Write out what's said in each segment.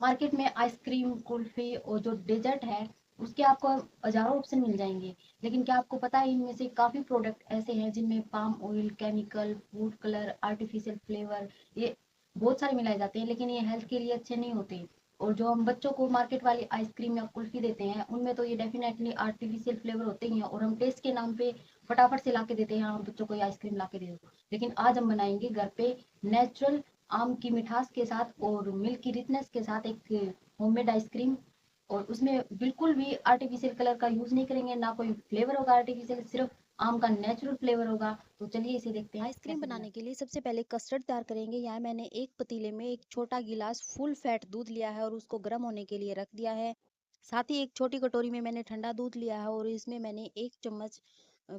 Market में ice cream, kulfi और जो डेजर्ट है उसके आपको हजारों ऑप्शन मिल जाएंगे। लेकिन क्या आपको पता है इनमें से काफी प्रोडक्ट ऐसे हैं जिनमें palm oil, chemical, food colour, artificial flavour, ये बहुत सारे मिलाए जाते हैं, लेकिन ये हेल्थ के लिए अच्छे नहीं होते। और जो हम बच्चों को मार्केट वाली आइसक्रीम या कुल्फी देते हैं उनमें तो ये डेफिनेटली आर्टिफिशियल फ्लेवर होते ही हैं, और हम टेस्ट के नाम पे फटाफट से ला के देते हैं, हाँ बच्चों को ये आइसक्रीम ला के दे दो। लेकिन आज हम बनाएंगे घर पे नेचुरल आम की मिठास के साथ और मिल्क की रिचनेस के साथ एक होममेड आइसक्रीम। और उसमें बिल्कुल भी आर्टिफिशियल कलर का यूज नहीं करेंगे, ना कोई फ्लेवर होगा आर्टिफिशियल, सिर्फ आम का नेचुरल फ्लेवर होगा। तो चलिए इसे देखते हैं आइसक्रीम कैसे बनाने बनाते के लिए सबसे पहले कस्टर्ड तैयार करेंगे। यहाँ मैंने एक पतीले में एक छोटा गिलास फुल फैट दूध लिया है और उसको गर्म होने के लिए रख दिया है। साथ ही एक छोटी कटोरी में मैंने ठंडा दूध लिया है और इसमें मैंने 1 चम्मच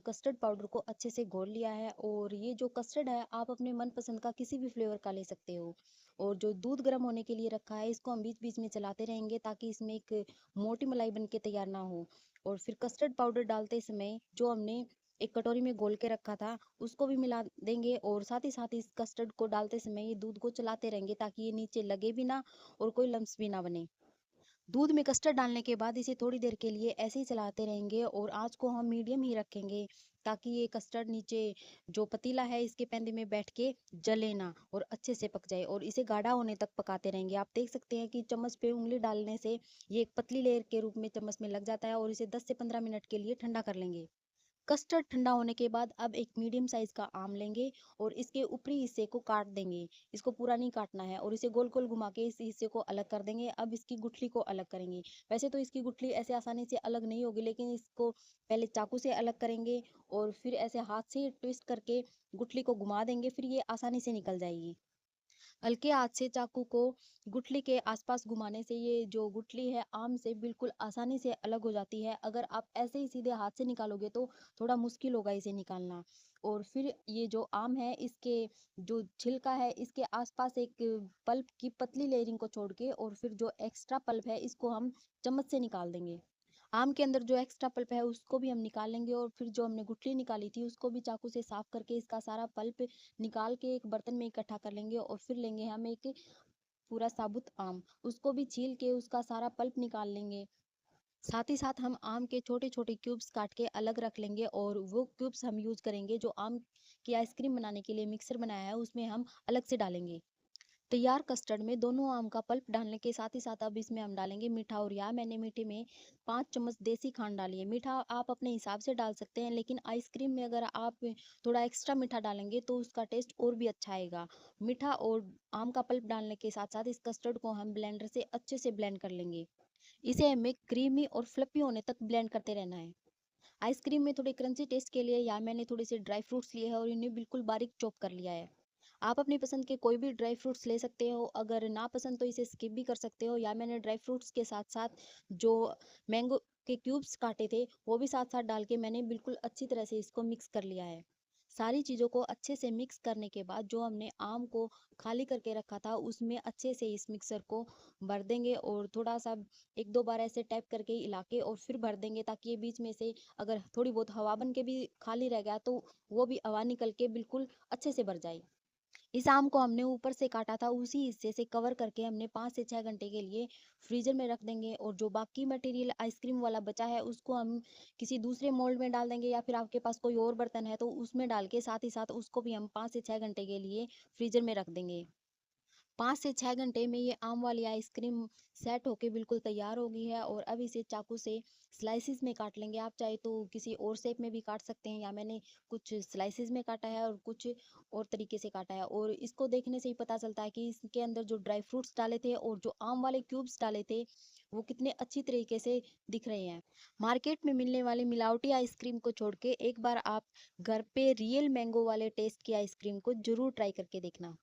कस्टर्ड पाउडर को अच्छे से घोल लिया है। और ये जो कस्टर्ड है आप अपने मनपसंद का किसी भी फ्लेवर का ले सकते हो। और जो दूध गर्म होने के लिए रखा है इसको हम बीच बीच में चलाते रहेंगे ताकि इसमें एक मोटी मलाई बन के तैयार ना हो। और फिर कस्टर्ड पाउडर डालते समय जो हमने एक कटोरी में घोल के रखा था उसको भी मिला देंगे। और साथ ही साथ इस कस्टर्ड को डालते समय ये दूध को चलाते रहेंगे ताकि ये नीचे लगे भी ना और कोई लम्स भी ना बने। दूध में कस्टर्ड डालने के बाद इसे थोड़ी देर के लिए ऐसे ही चलाते रहेंगे और आंच को हम मीडियम ही रखेंगे ताकि ये कस्टर्ड नीचे जो पतीला है इसके पैंदे में बैठ के जले ना और अच्छे से पक जाए। और इसे गाढ़ा होने तक पकाते रहेंगे। आप देख सकते हैं कि चम्मच पे उंगली डालने से ये एक पतली लेयर के रूप में चम्मच में लग जाता है। और इसे 10 से 15 मिनट के लिए ठंडा कर लेंगे। कस्टर्ड ठंडा होने के बाद अब एक मीडियम साइज का आम लेंगे और इसके ऊपरी हिस्से को काट देंगे। इसको पूरा नहीं काटना है और इसे गोल गोल घुमा के इस हिस्से को अलग कर देंगे। अब इसकी गुठली को अलग करेंगे। वैसे तो इसकी गुठली ऐसे आसानी से अलग नहीं होगी, लेकिन इसको पहले चाकू से अलग करेंगे और फिर ऐसे हाथ से ट्विस्ट करके गुठली को घुमा देंगे, फिर ये आसानी से निकल जाएगी। हल्के हाथ से चाकू को गुठली के आसपास घुमाने से ये जो गुठली है आम से बिल्कुल आसानी से अलग हो जाती है। अगर आप ऐसे ही सीधे हाथ से निकालोगे तो थोड़ा मुश्किल होगा इसे निकालना। और फिर ये जो आम है इसके जो छिलका है इसके आसपास एक पल्प की पतली लेयरिंग को छोड़ के और फिर जो एक्स्ट्रा पल्प है इसको हम चम्मच से निकाल देंगे। आम के अंदर जो एक्स्ट्रा पल्प है उसको भी हम निकाल लेंगे और फिर जो हमने गुठली निकाली थी उसको भी चाकू से साफ करके इसका सारा पल्प निकाल के एक बर्तन में इकट्ठा कर लेंगे। और फिर लेंगे हम एक पूरा साबुत आम, उसको भी छील के उसका सारा पल्प निकाल लेंगे। साथ ही साथ हम आम के छोटे छोटे क्यूब्स काट के अलग रख लेंगे और वो क्यूब्स हम यूज करेंगे जो आम की आइसक्रीम बनाने के लिए मिक्सर बनाया है उसमें हम अलग से डालेंगे। तैयार कस्टर्ड में दोनों आम का पल्प डालने के साथ ही साथ अब इसमें हम डालेंगे मीठा। और यहाँ मैंने मीठे में 5 चम्मच देसी खांड डाली है। मीठा आप अपने हिसाब से डाल सकते हैं, लेकिन आइसक्रीम में अगर आप थोड़ा एक्स्ट्रा मीठा डालेंगे तो उसका टेस्ट और भी अच्छा आएगा। मीठा और आम का पल्प डालने के साथ साथ इस कस्टर्ड को हम ब्लेंडर से अच्छे से ब्लेंड कर लेंगे। इसे हमें क्रीमी और फ्लफी होने तक ब्लेंड करते रहना है। आइसक्रीम में थोड़े क्रंची टेस्ट के लिए यहाँ मैंने थोड़े से ड्राई फ्रूट्स लिए हैं और इन्हें बिल्कुल बारीक चॉप कर लिया है। आप अपनी पसंद के कोई भी ड्राई फ्रूट्स ले सकते हो, अगर ना पसंद तो इसे स्किप भी कर सकते हो। या मैंने ड्राई फ्रूट्स के साथ साथ जो मैंगो के क्यूब्स काटे थे वो भी साथ साथ डाल के मैंने बिल्कुल अच्छी तरह से इसको मिक्स कर लिया है। सारी चीज़ों को अच्छे से मिक्स करने के बाद जो हमने आम को खाली करके रखा था उसमें अच्छे से इस मिक्सर को भर देंगे और थोड़ा सा एक दो बार ऐसे टैप करके हिला के और फिर भर देंगे ताकि ये बीच में से अगर थोड़ी बहुत हवा बन के भी खाली रह गया तो वो भी हवा निकल के बिल्कुल अच्छे से भर जाए। इस आम को हमने ऊपर से काटा था उसी हिस्से से कवर करके हमने 5 से 6 घंटे के लिए फ्रीजर में रख देंगे। और जो बाकी मटेरियल आइसक्रीम वाला बचा है उसको हम किसी दूसरे मोल्ड में डाल देंगे या फिर आपके पास कोई और बर्तन है तो उसमें डाल के साथ ही साथ उसको भी हम 5 से 6 घंटे के लिए फ्रीजर में रख देंगे। 5 से 6 घंटे में ये आम वाली आइसक्रीम सेट होके बिल्कुल तैयार हो गई है। और अब इसे चाकू से स्लाइसिस में काट लेंगे। आप चाहे तो किसी और शेप में भी काट सकते हैं, या मैंने कुछ स्लाइसिस में काटा है और कुछ और तरीके से काटा है। और इसको देखने से ही पता चलता है कि इसके अंदर जो ड्राई फ्रूट्स डाले थे और जो आम वाले क्यूब्स डाले थे वो कितने अच्छी तरीके से दिख रहे हैं। मार्केट में मिलने वाली मिलावटी आइसक्रीम को छोड़ के एक बार आप घर पे रियल मैंगो वाले टेस्ट की आइसक्रीम को जरूर ट्राई करके देखना।